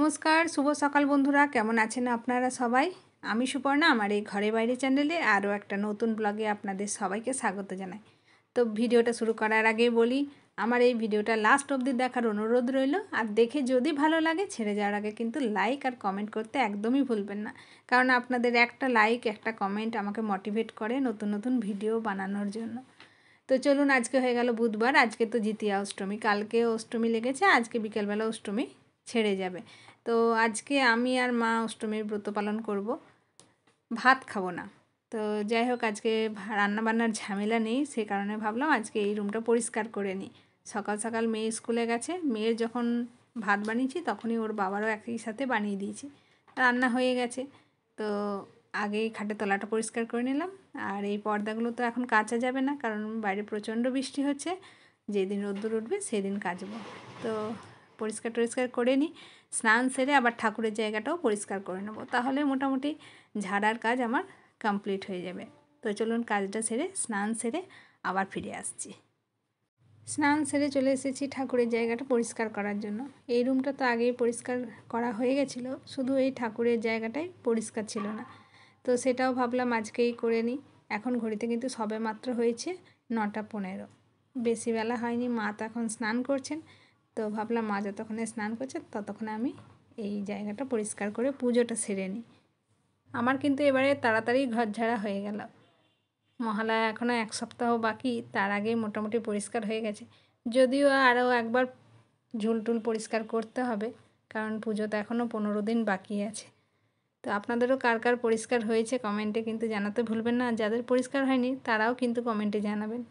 নমস্কার, শুভ সকাল বন্ধুরা। কেমন আছেন আপনারা সবাই? আমি সুপর্ণা, আমার এই ঘরে বাইরে চ্যানেলে আরও একটা নতুন ব্লগে আপনাদের সবাইকে স্বাগত জানাই। তো ভিডিওটা শুরু করার আগেই বলি, আমার এই ভিডিওটা লাস্ট অবধি দেখার অনুরোধ রইল। আর দেখে যদি ভালো লাগে, ছেড়ে যাওয়ার আগে কিন্তু লাইক আর কমেন্ট করতে একদমই ভুলবেন না, কারণ আপনাদের একটা লাইক, একটা কমেন্ট আমাকে মোটিভেট করে নতুন নতুন ভিডিও বানানোর জন্য। তো চলুন, আজকে হয়ে গেল বুধবার, আজকে তো দ্বিতীয়া অষ্টমী, কালকে অষ্টমী লেগেছে, আজকে বিকেলবেলা অষ্টমী ছেড়ে যাবে। তো আজকে আমি আর মা অষ্টমীর ব্রত পালন করব, ভাত খাবো না। তো যাই হোক, আজকে রান্নাবান্নার ঝামেলা নেই, সে কারণে ভাবলাম আজকে এই রুমটা পরিষ্কার করে নিই। সকাল সকাল মেয়ে স্কুলে গেছে, মেয়ের যখন ভাত বানিয়েছি তখনই ওর বাবারও একই সাথে বানিয়ে দিয়েছি, রান্না হয়ে গেছে। তো আগেই খাটের তলাটা পরিষ্কার করে নিলাম। আর এই পর্দাগুলো তো এখন কাচা যাবে না, কারণ বাইরে প্রচণ্ড বৃষ্টি হচ্ছে, যেদিন রোদ্দুর উঠবে সেদিন কাচবো। তো পরিষ্কার টরিষ্কার করে নিই, স্নান সেরে আবার ঠাকুরের জায়গাটাও পরিষ্কার করে নেবো, তাহলে মোটামুটি ঝাড়ার কাজ আমার কমপ্লিট হয়ে যাবে। তো চলুন, কাজটা সেরে স্নান সেরে আবার ফিরে আসছি। স্নান সেরে চলে এসেছি ঠাকুরের জায়গাটা পরিষ্কার করার জন্য। এই রুমটা তো আগেই পরিষ্কার করা হয়ে গেছিলো, শুধু এই ঠাকুরের জায়গাটাই পরিষ্কার ছিল না। তো সেটাও ভাবলাম আজকেই করে নিই। এখন ঘড়িতে কিন্তু সবে মাত্র হয়েছে 9:15, বেশি বেলা হয়নি। মা তো এখন স্নান করছেন, তো ভাবলাম মা যতক্ষণে স্নান করছেন ততক্ষণে আমি এই জায়গাটা পরিষ্কার করে পুজোটা সেরে নিই। আমার কিন্তু এবারে তাড়াতাড়ি ঘর ঝাড়া হয়ে গেল। মহালয়া এখনও 1 সপ্তাহ বাকি, তার আগেই মোটামুটি পরিষ্কার হয়ে গেছে। যদিও আরও একবার ঝুলটুল পরিষ্কার করতে হবে, কারণ পুজোতে এখনও 15 দিন বাকি আছে। তো আপনাদেরও কার কার পরিষ্কার হয়েছে কমেন্টে কিন্তু জানাতে ভুলবেন না, যাদের পরিষ্কার হয়নি তারাও কিন্তু কমেন্টে জানাবেন।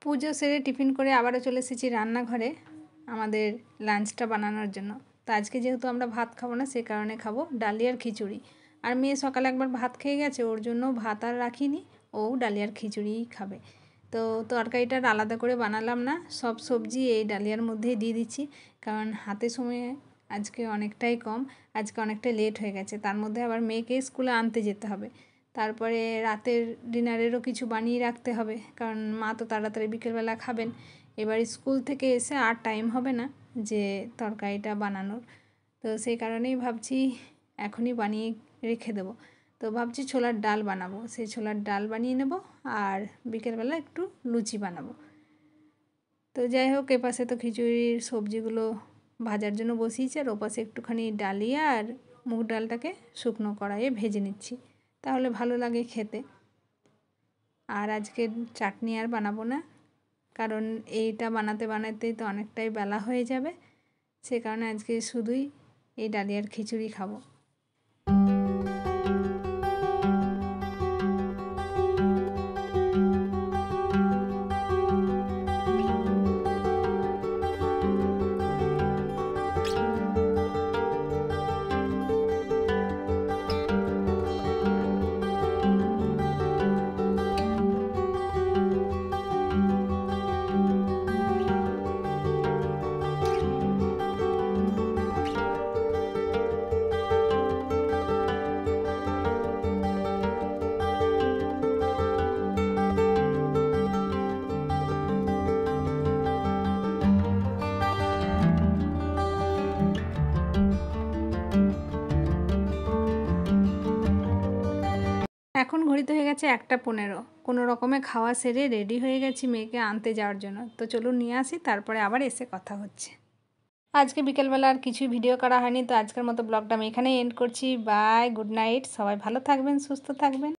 পুজো সেরে টিফিন করে আবারও চলে এসেছি রান্নাঘরে আমাদের লাঞ্চটা বানানোর জন্য। তো আজকে যেহেতু আমরা ভাত খাবো না, সে কারণে খাবো ডালিয়ার খিচুড়ি। আর মেয়ে সকালে একবার ভাত খেয়ে গেছে, ওর জন্য ভাত আর রাখিনি, ও ডালিয়ার খিচুড়িই খাবে। তো তরকারিটার আলাদা করে বানালাম না, সব সবজি এই ডালিয়ার মধ্যেই দিয়ে দিচ্ছি, কারণ হাতে সময় আজকে অনেকটাই কম, আজকে অনেকটা লেট হয়ে গেছে। তার মধ্যে আবার মেয়েকে স্কুলে আনতে যেতে হবে, তারপরে রাতের ডিনারেরও কিছু বানিয়ে রাখতে হবে, কারণ মা তো তাড়াতাড়ি বিকেলবেলা খাবেন। এবার স্কুল থেকে এসে আর টাইম হবে না যে তরকারিটা বানানোর, তো সেই কারণেই ভাবছি এখনই বানিয়ে রেখে দেবো। তো ভাবছি ছোলার ডাল বানাবো, সেই ছোলার ডাল বানিয়ে নেব, আর বিকেলবেলা একটু লুচি বানাবো। তো যাই হোক, এপাশে তো খিচুড়ির সবজিগুলো ভাজার জন্য বসিয়েছি, আর ওপাশে একটুখানি ডালিয়া আর মুগ ডালটাকে শুকনো কড়াইয়ে ভেজে নিচ্ছি, তাহলে ভালো লাগে খেতে। আর আজকে চাটনি আর বানাবো না, কারণ এইটা বানাতে বানাতেই তো অনেকটাই বেলা হয়ে যাবে, সে কারণে আজকে শুধুই এই ডালিয়ার খিচুড়ি খাবো। এখন ঘড়িতে হয়ে গেছে 1:15, কোনো রকমে খাওয়া সেরে রেডি হয়ে গেছি মেয়েকে আনতে যাওয়ার জন্য। তো চলুন নিয়ে আসি, তারপরে আবার এসে কথা হচ্ছে। আজকে বিকেলবেলা আর কিছুই ভিডিও করা হয়নি, তো আজকের মতো ব্লগটা আমি এখানেই এন্ড করছি। বাই, গুড নাইট, সবাই ভালো থাকবেন, সুস্থ থাকবেন।